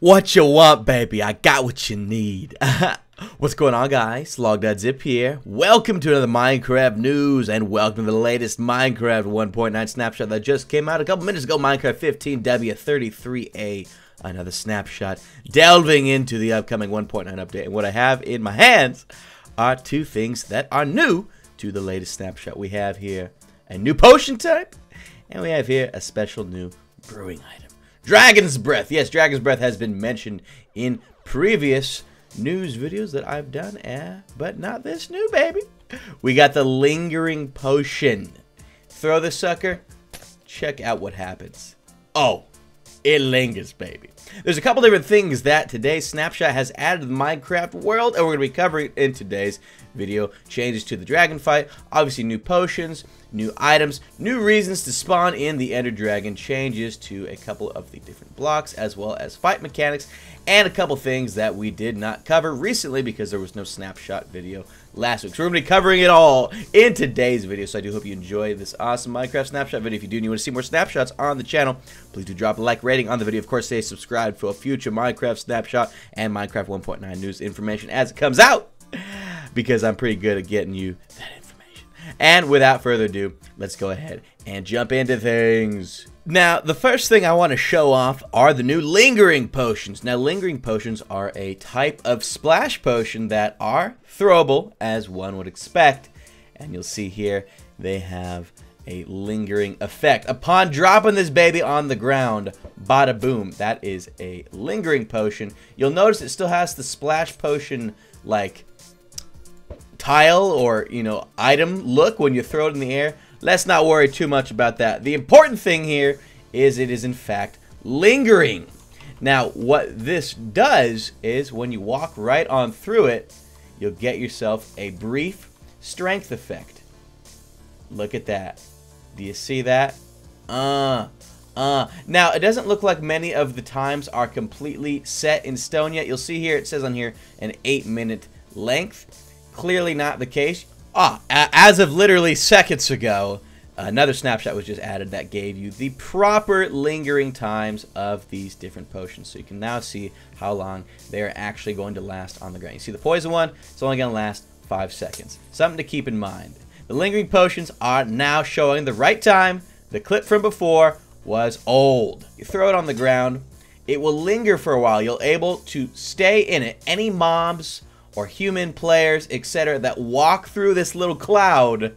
What you want, baby? I got what you need. What's going on, guys? Logdotzip here. Welcome to another Minecraft news, and welcome to the latest Minecraft 1.9 snapshot that just came out a couple minutes ago. Minecraft 15W33A. Another snapshot delving into the upcoming 1.9 update. And what I have in my hands are two things that are new to the latest snapshot. We have here a new potion type, and we have here a special new brewing item. Dragon's Breath. Yes, Dragon's Breath has been mentioned in previous news videos that I've done, but not this new baby. We got the Lingering Potion. Throw the sucker. Check out what happens. Oh, it lingers, baby. There's a couple different things that today's snapshot has added to the Minecraft world, and we're going to be covering in today's video. Changes to the dragon fight, obviously new potions, new items, new reasons to spawn in the Ender Dragon, changes to a couple of the different blocks, as well as fight mechanics, and a couple things that we did not cover recently because there was no snapshot video last week. So we're going to be covering it all in today's video, so I do hope you enjoy this awesome Minecraft snapshot video. If you do and you want to see more snapshots on the channel, please do drop a like rating on the video. Of course, stay subscribed for a future Minecraft snapshot and Minecraft 1.9 news information as it comes out, because I'm pretty good at getting you that information. And without further ado, let's go ahead and jump into things. Now, the first thing I want to show off are the new Lingering Potions. Now, Lingering Potions are a type of splash potion that are throwable, as one would expect. And you'll see here, they have a lingering effect. Upon dropping this baby on the ground, bada boom, that is a Lingering Potion. You'll notice it still has the splash potion, like, tile or, item look when you throw it in the air. Let's not worry too much about that. The important thing here is it is in fact lingering. Now, what this does is when you walk right on through it, you'll get yourself a brief strength effect. Look at that. Do you see that? Now, it doesn't look like many of the times are completely set in stone yet. You'll see here, it says on here, an 8-minute length. Clearly not the case. As of literally seconds ago, another snapshot was just added that gave you the proper lingering times of these different potions. So you can now see how long they're actually going to last on the ground. You see the poison one, it's only going to last 5 seconds. Something to keep in mind. The lingering potions are now showing the right time. The clip from before was old. You throw it on the ground, it will linger for a while. You'll able to stay in it. Any mobs or human players, etc., that walk through this little cloud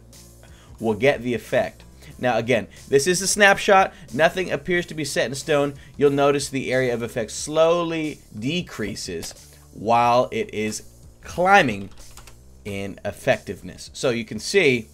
will get the effect. Now, again, this is a snapshot. Nothing appears to be set in stone. You'll notice the area of effect slowly decreases while it is climbing in effectiveness. So you can see,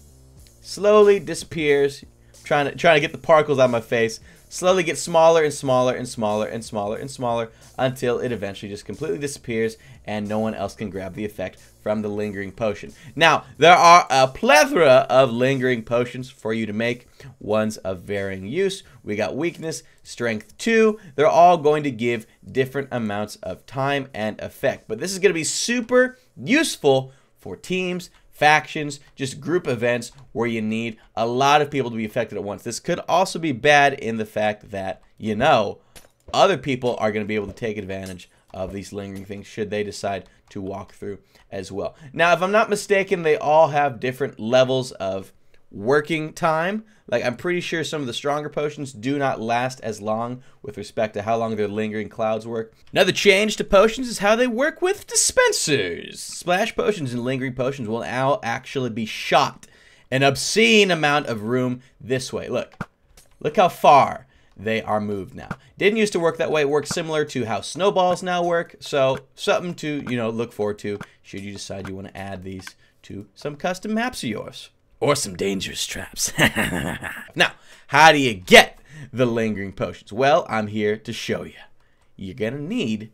slowly disappears. Trying to get the particles out of my face. Slowly gets smaller and smaller and smaller and smaller and smaller until it eventually just completely disappears and no one else can grab the effect from the Lingering Potion. Now, there are a plethora of Lingering Potions for you to make, ones of varying use. We got Weakness, Strength 2. They're all going to give different amounts of time and effect. But this is going to be super useful for teams, factions, just group events where you need a lot of people to be affected at once. This could also be bad in the fact that, other people are going to be able to take advantage of these lingering things should they decide to walk through as well. Now, if I'm not mistaken, they all have different levels of working time. Like, I'm pretty sure some of the stronger potions do not last as long with respect to how long their lingering clouds work. Another change to potions is how they work with dispensers. Splash potions and lingering potions will now actually be shot an obscene amount of room this way. Look how far they are moved now. Didn't used to work that way. It works similar to how snowballs now work. So something to, look forward to should you decide you want to add these to some custom maps of yours. Or some dangerous traps. Now, how do you get the Lingering Potions? Well, I'm here to show you. You're going to need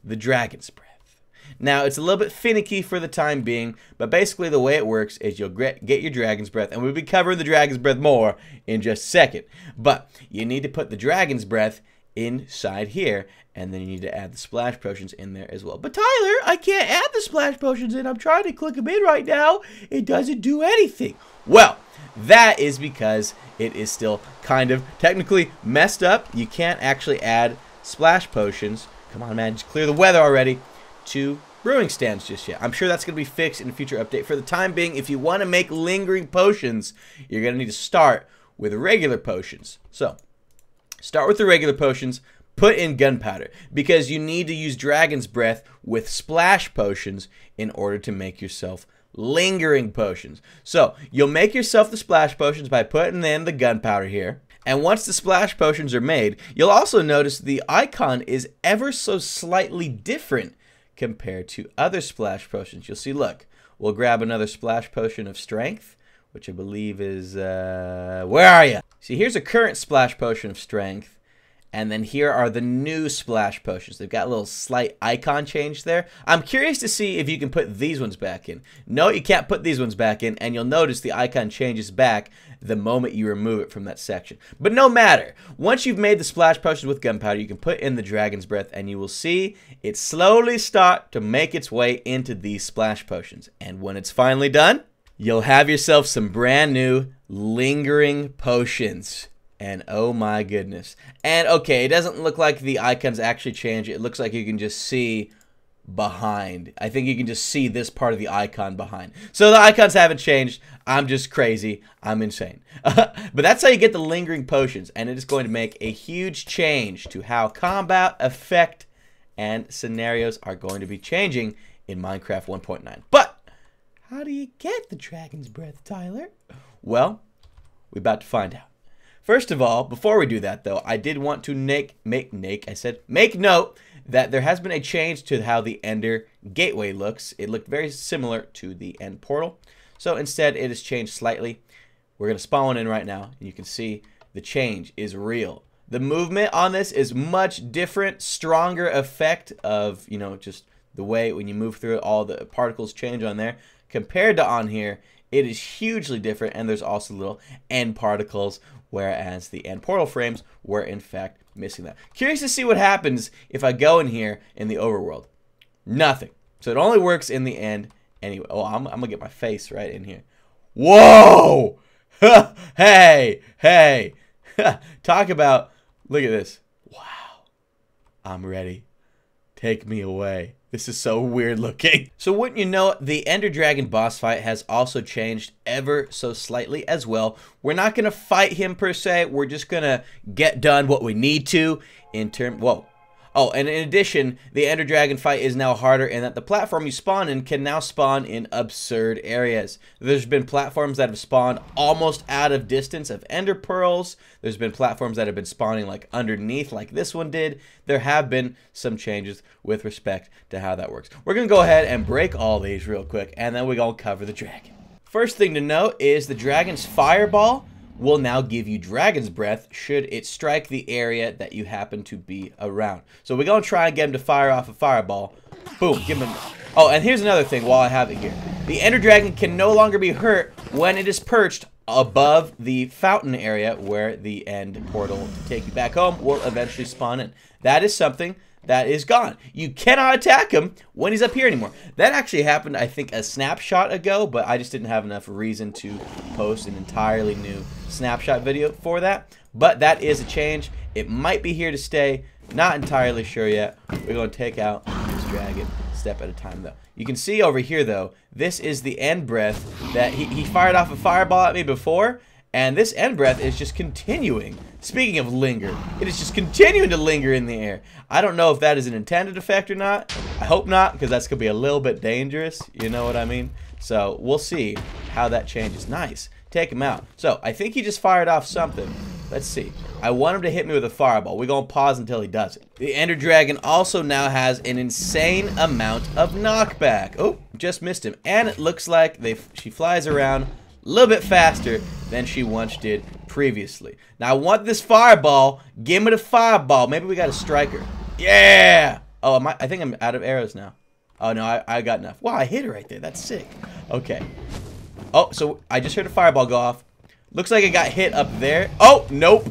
the Dragon's Breath. Now, it's a little bit finicky for the time being, but basically the way it works is you'll get your Dragon's Breath, and we'll be covering the Dragon's Breath more in just a second. But you need to put the Dragon's Breath inside here, and then you need to add the splash potions in there as well. But Tyler, I can't add the splash potions in. I'm trying to click them in right now. It doesn't do anything. Well, that is because it is still kind of technically messed up. You can't actually add splash potions come on, man, just clear the weather already, to brewing stands just yet. I'm sure that's going to be fixed in a future update. For the time being, if you want to make lingering potions, you're going to need to start with regular potions. So, start with the regular potions, put in gunpowder, because you need to use Dragon's Breath with splash potions in order to make yourself lingering potions. So, you'll make yourself the splash potions by putting in the gunpowder here. And once the splash potions are made, you'll also notice the icon is ever so slightly different compared to other splash potions. You'll see, look, we'll grab another splash potion of strength, which I believe is, where are you? See, here's a current splash potion of strength, and then here are the new splash potions. They've got a little slight icon change there. I'm curious to see if you can put these ones back in. No, you can't put these ones back in, and you'll notice the icon changes back the moment you remove it from that section. But no matter, once you've made the splash potions with gunpowder, you can put in the Dragon's Breath, and you will see it slowly start to make its way into these splash potions. And when it's finally done, you'll have yourself some brand new lingering potions. And oh my goodness. And okay, it doesn't look like the icons actually change. It looks like you can just see behind. I think you can just see this part of the icon behind. So the icons haven't changed. I'm just crazy. I'm insane. But that's how you get the lingering potions. And it is going to make a huge change to how combat, effect, and scenarios are going to be changing in Minecraft 1.9. But how do you get the Dragon's Breath, Tyler? Well, we're about to find out. First of all, before we do that, though, I did want to make note that there has been a change to how the Ender Gateway looks. It looked very similar to the End Portal. So instead, it has changed slightly. We're going to spawn one in right now, and you can see the change is real. The movement on this is much different, stronger effect of, you know, just the way when you move through it, all the particles change on there. Compared to on here, it is hugely different, and there's also little end particles, whereas the end portal frames were in fact missing that. Curious to see what happens if I go in here in the overworld. Nothing. So it only works in the end anyway. Oh, I'm gonna get my face right in here. Whoa! Hey! Talk about, look at this. Wow. I'm ready. Take me away. This is so weird looking. So wouldn't you know, the Ender Dragon boss fight has also changed ever so slightly as well. We're not going to fight him per se. We're just going to get done what we need to in term. Whoa. Oh, and in addition, the Ender Dragon fight is now harder in that the platform you spawn in can now spawn in absurd areas. There's been platforms that have spawned almost out of distance of Ender Pearls. There's been platforms that have been spawning like underneath like this one did. There have been some changes with respect to how that works. We're going to go ahead and break all these real quick, and then we're going to cover the dragon. First thing to note is the dragon's fireball will now give you Dragon's Breath should it strike the area that you happen to be around. So we're going to try and get him to fire off a fireball. Boom, give him. Oh, and here's another thing while I have it here. The Ender Dragon can no longer be hurt when it is perched above the fountain area where the end portal to take you back home will eventually spawn in. That is something that is gone. You cannot attack him when he's up here anymore. That actually happened, I think, a snapshot ago, but I just didn't have enough reason to post an entirely new snapshot video for that. But that is a change. It might be here to stay. Not entirely sure yet. We're going to take out this dragon step at a time, though. You can see over here, though, this is the end breath that he fired off a fireball at me before, and this end breath is just continuing. Speaking of linger, it is just continuing to linger in the air. I don't know if that is an intended effect or not. I hope not, because that's going to be a little bit dangerous. You know what I mean? So we'll see how that changes. Nice. Take him out. So I think he just fired off something. Let's see. I want him to hit me with a fireball. We're going to pause until he does it. The Ender Dragon also now has an insane amount of knockback. Oh, just missed him. And it looks like she flies around a little bit faster than she once did previously. Now I want this fireball. Give me the fireball. Maybe we got a striker. Yeah. Oh, I think I'm out of arrows now. Oh no, I got enough. Wow, I hit her right there. That's sick. Okay. Oh, so I just heard a fireball go off. Looks like it got hit up there. Oh, nope.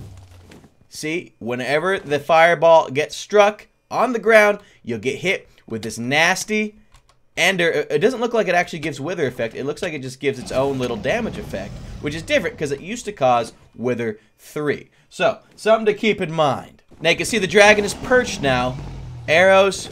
See, whenever the fireball gets struck on the ground, you'll get hit with this nasty Ender. It doesn't look like it actually gives wither effect. It looks like it just gives its own little damage effect, which is different because it used to cause wither 3. So, something to keep in mind. Now you can see the dragon is perched now arrows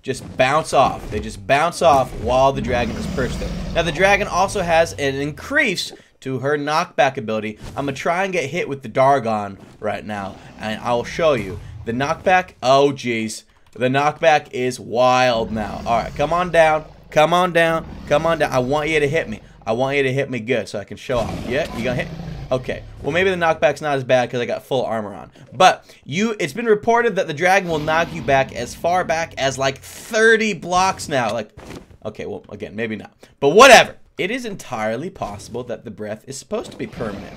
just bounce off. They just bounce off while the dragon is perched there. Now, the dragon also has an increase to her knockback ability. I'm going to try and get hit with the Dargon right now, and I'll show you. The knockback, oh, geez. The knockback is wild now. All right, come on down. Come on down. Come on down. I want you to hit me. I want you to hit me good so I can show off. Yeah, you gonna hit? Okay. Well, maybe the knockback's not as bad because I got full armor on. But it's been reported that the dragon will knock you back as far back as like 30 blocks now. Like, okay, well, again, maybe not. But whatever. It is entirely possible that the breath is supposed to be permanent.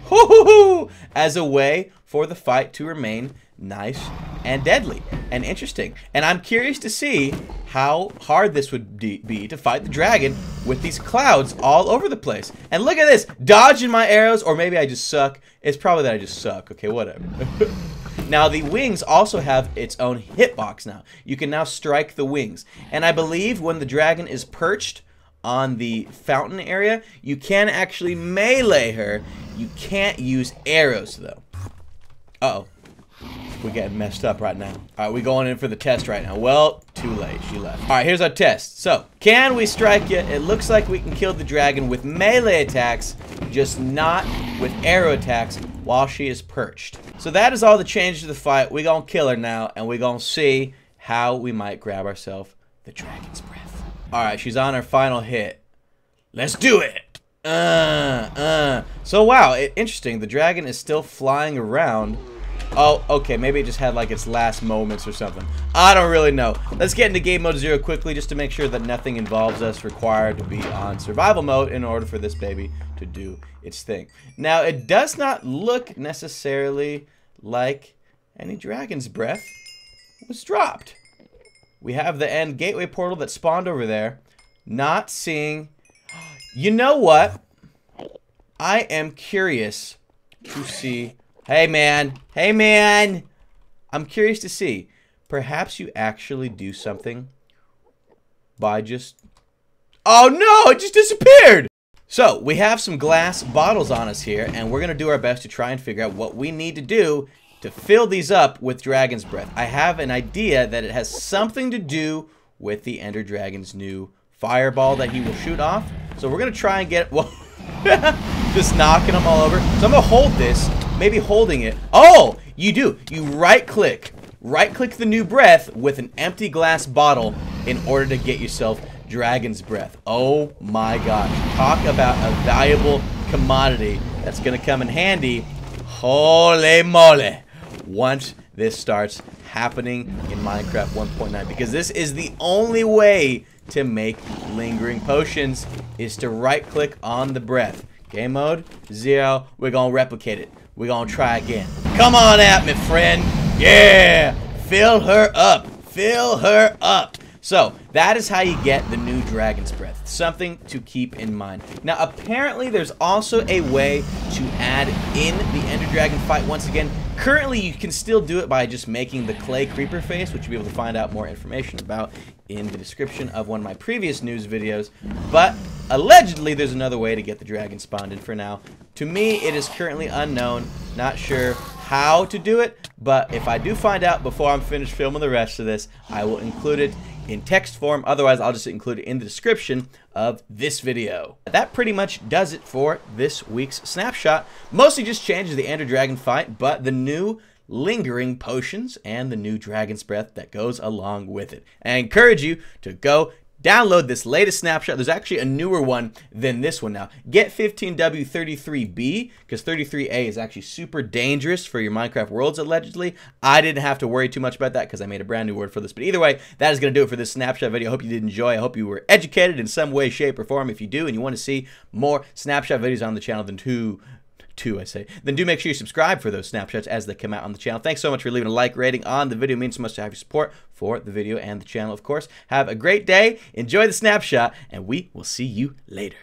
Hoo-hoo-hoo! As a way for the fight to remain nice and deadly and interesting. And I'm curious to see how hard this would be to fight the dragon with these clouds all over the place. And look at this, dodging my arrows, or maybe I just suck. It's probably that I just suck. Okay, whatever. Now, the wings also have its own hitbox now. You can now strike the wings. And I believe when the dragon is perched on the fountain area, you can actually melee her. You can't use arrows, though. Uh-oh. We're getting messed up right now. All right, we're going in for the test right now. Well, too late. She left. All right, here's our test. So, can we strike you? It looks like we can kill the dragon with melee attacks, just not with arrow attacks while she is perched. So that is all the changes to the fight. We're going to kill her now, and we're going to see how we might grab ourselves the dragon's breath. All right, she's on her final hit. Let's do it. So, wow, interesting. The dragon is still flying around. Oh, okay, maybe it just had like its last moments or something. I don't really know. Let's get into game mode 0 quickly just to make sure that nothing involves us required to be on survival mode in order for this baby to do its thing. Now, it does not look necessarily like any dragon's breath was dropped. We have the end gateway portal that spawned over there. Not seeing... You know what? I am curious to see... Hey, man. Hey, man. I'm curious to see. Perhaps you actually do something by just... Oh, no! It just disappeared! So, we have some glass bottles on us here, and we're going to do our best to try and figure out what we need to do to fill these up with dragon's breath. I have an idea that it has something to do with the Ender Dragon's new fireball that he will shoot off. So, we're going to try and get... Well, just knocking them all over. So, I'm going to hold this. Maybe holding it. Oh, you do. You right-click. Right-click the new breath with an empty glass bottle in order to get yourself dragon's breath. Oh my gosh. Talk about a valuable commodity that's going to come in handy. Holy moly. Once this starts happening in Minecraft 1.9. Because this is the only way to make lingering potions is to right-click on the breath. Game mode 0. We're going to replicate it. We're going to try again. Come on at me, friend. Yeah. Fill her up. Fill her up. So, that is how you get the new dragon's breath. Something to keep in mind. Now, apparently, there's also a way to add in the Ender Dragon fight once again. Currently, you can still do it by just making the clay creeper face, which you'll be able to find out more information about in the description of one of my previous news videos. But, allegedly, there's another way to get the dragon spawned in for now. To me, it is currently unknown. Not sure how to do it, but if I do find out before I'm finished filming the rest of this, I will include it in text form. Otherwise, I'll just include it in the description of this video. That pretty much does it for this week's snapshot. Mostly just changes the Ender Dragon fight, but the new lingering potions and the new dragon's breath that goes along with it. I encourage you to go download this latest snapshot. There's actually a newer one than this one now. Get 15W33B, because 33A is actually super dangerous for your Minecraft worlds, allegedly. I didn't have to worry too much about that because I made a brand new word for this. But either way, that is going to do it for this snapshot video. I hope you did enjoy. I hope you were educated in some way, shape, or form. If you do, and you want to see more snapshot videos on the channel, then then do make sure you subscribe for those snapshots as they come out on the channel. Thanks so much for leaving a like rating on the video. It means so much to have your support for the video and the channel, of course. Have a great day, enjoy the snapshot, and we will see you later.